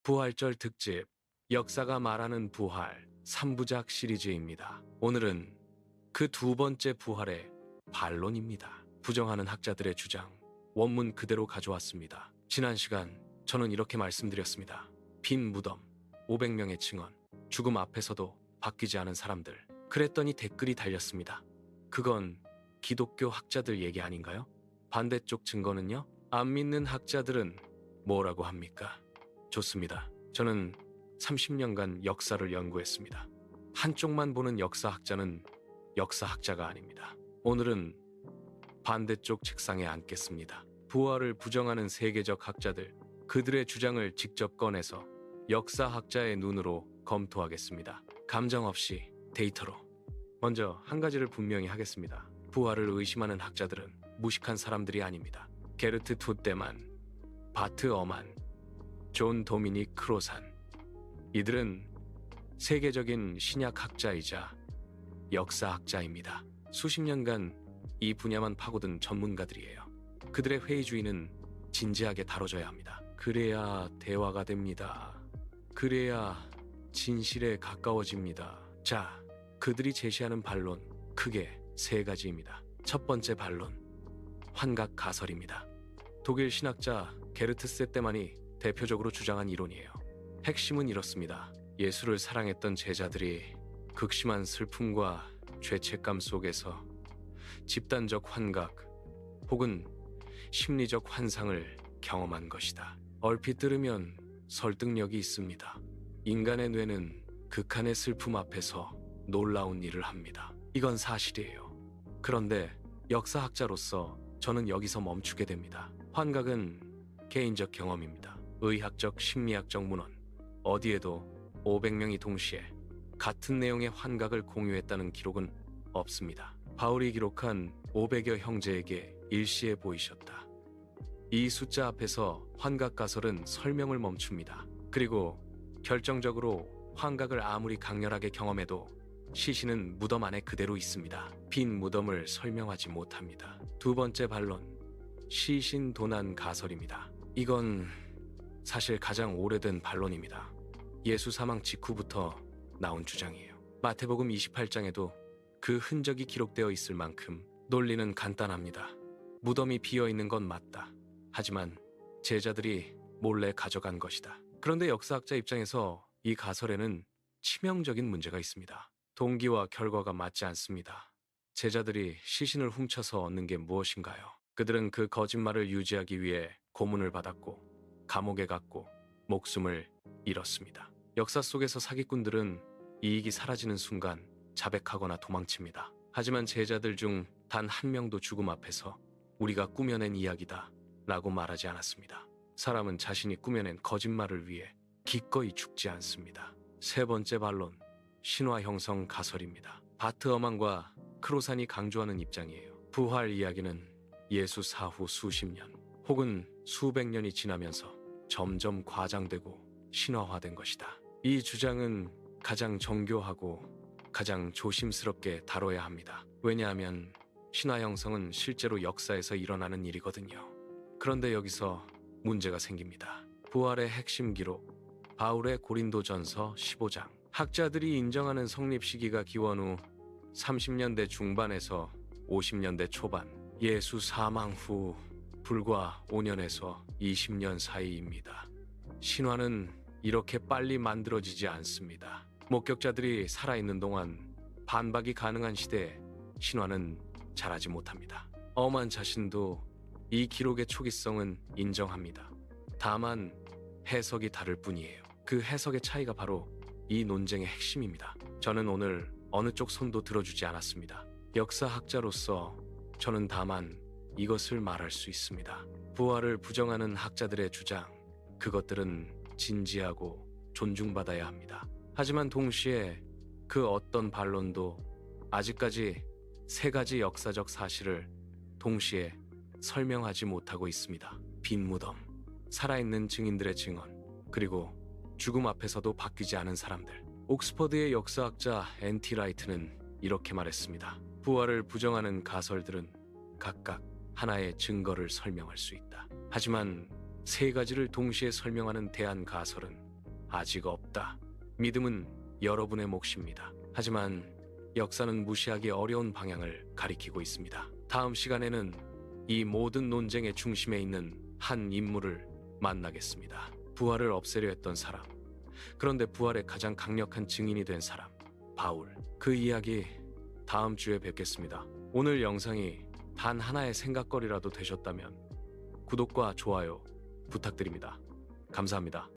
부활절 특집 역사가 말하는 부활 3부작 시리즈입니다. 오늘은 그 두 번째 부활의 반론입니다. 부정하는 학자들의 주장, 원문 그대로 가져왔습니다. 지난 시간 저는 이렇게 말씀드렸습니다. 빈 무덤, 500명의 증언, 죽음 앞에서도 바뀌지 않은 사람들. 그랬더니 댓글이 달렸습니다. 그건 기독교 학자들 얘기 아닌가요? 반대쪽 증거는요? 안 믿는 학자들은 뭐라고 합니까? 좋습니다. 저는 30년간 역사를 연구했습니다. 한쪽만 보는 역사학자는 역사학자가 아닙니다. 오늘은 반대쪽 책상에 앉겠습니다. 부활을 부정하는 세계적 학자들, 그들의 주장을 직접 꺼내서 역사학자의 눈으로 검토하겠습니다. 감정 없이 데이터로. 먼저 한 가지를 분명히 하겠습니다. 부활을 의심하는 학자들은 무식한 사람들이 아닙니다. 게르트 투데만, 바트 어만, 존 도미닉 크로산. 이들은 세계적인 신약학자이자 역사학자입니다. 수십 년간 이 분야만 파고든 전문가들이에요. 그들의 회의주의는 진지하게 다뤄져야 합니다. 그래야 대화가 됩니다. 그래야 진실에 가까워집니다. 자, 그들이 제시하는 반론 크게 세 가지입니다. 첫 번째 반론, 환각 가설입니다. 독일 신학자 게르트 세떼만이 대표적으로 주장한 이론이에요. 핵심은 이렇습니다. 예수를 사랑했던 제자들이 극심한 슬픔과 죄책감 속에서 집단적 환각 혹은 심리적 환상을 경험한 것이다. 얼핏 들으면 설득력이 있습니다. 인간의 뇌는 극한의 슬픔 앞에서 놀라운 일을 합니다. 이건 사실이에요. 그런데 역사학자로서 저는 여기서 멈추게 됩니다. 환각은 개인적 경험입니다. 의학적, 심리학적 문헌 어디에도 500명이 동시에 같은 내용의 환각을 공유했다는 기록은 없습니다. 바울이 기록한 500여 형제에게 일시에 보이셨다. 이 숫자 앞에서 환각 가설은 설명을 멈춥니다. 그리고 결정적으로 환각을 아무리 강렬하게 경험해도 시신은 무덤 안에 그대로 있습니다. 빈 무덤을 설명하지 못합니다. 두 번째 반론, 시신 도난 가설입니다. 이건 사실 가장 오래된 반론입니다. 예수 사망 직후부터 나온 주장이에요. 마태복음 28장에도 그 흔적이 기록되어 있을 만큼 논리는 간단합니다. 무덤이 비어있는 건 맞다. 하지만 제자들이 몰래 가져간 것이다. 그런데 역사학자 입장에서 이 가설에는 치명적인 문제가 있습니다. 동기와 결과가 맞지 않습니다. 제자들이 시신을 훔쳐서 얻는 게 무엇인가요? 그들은 그 거짓말을 유지하기 위해 고문을 받았고 감옥에 갔고 목숨을 잃었습니다. 역사 속에서 사기꾼들은 이익이 사라지는 순간 자백하거나 도망칩니다. 하지만 제자들 중 단 한 명도 죽음 앞에서 우리가 꾸며낸 이야기다 라고 말하지 않았습니다. 사람은 자신이 꾸며낸 거짓말을 위해 기꺼이 죽지 않습니다. 세 번째 반론, 신화 형성 가설입니다. 바트 어만과 크로산이 강조하는 입장이에요. 부활 이야기는 예수 사후 수십 년 혹은 수백 년이 지나면서 점점 과장되고 신화화된 것이다. 이 주장은 가장 정교하고 가장 조심스럽게 다뤄야 합니다. 왜냐하면 신화 형성은 실제로 역사에서 일어나는 일이거든요. 그런데 여기서 문제가 생깁니다. 부활의 핵심 기록, 바울의 고린도전서 15장. 학자들이 인정하는 성립 시기가 기원 후 30년대 중반에서 50년대 초반, 예수 사망 후 불과 5년에서 20년 사이입니다. 신화는 이렇게 빨리 만들어지지 않습니다. 목격자들이 살아있는 동안 반박이 가능한 시대에 신화는 자라지 못합니다. 어만 자신도 이 기록의 초기성은 인정합니다. 다만 해석이 다를 뿐이에요. 그 해석의 차이가 바로 이 논쟁의 핵심입니다. 저는 오늘 어느 쪽 손도 들어주지 않았습니다. 역사학자로서 저는 다만 이것을 말할 수 있습니다. 부활을 부정하는 학자들의 주장, 그것들은 진지하고 존중받아야 합니다. 하지만 동시에 그 어떤 반론도 아직까지 세 가지 역사적 사실을 동시에 설명하지 못하고 있습니다. 빈 무덤, 살아있는 증인들의 증언, 그리고 죽음 앞에서도 바뀌지 않은 사람들. 옥스퍼드의 역사학자 앤티 라이트는 이렇게 말했습니다. 부활을 부정하는 가설들은 각각 하나의 증거를 설명할 수 있다. 하지만 세 가지를 동시에 설명하는 대안 가설은 아직 없다. 믿음은 여러분의 몫입니다. 하지만 역사는 무시하기 어려운 방향을 가리키고 있습니다. 다음 시간에는 이 모든 논쟁의 중심에 있는 한 인물을 만나겠습니다. 부활을 없애려 했던 사람, 그런데 부활의 가장 강력한 증인이 된 사람, 바울. 그 이야기 다음 주에 뵙겠습니다. 오늘 영상이 단 하나의 생각거리라도 되셨다면 구독과 좋아요 부탁드립니다. 감사합니다.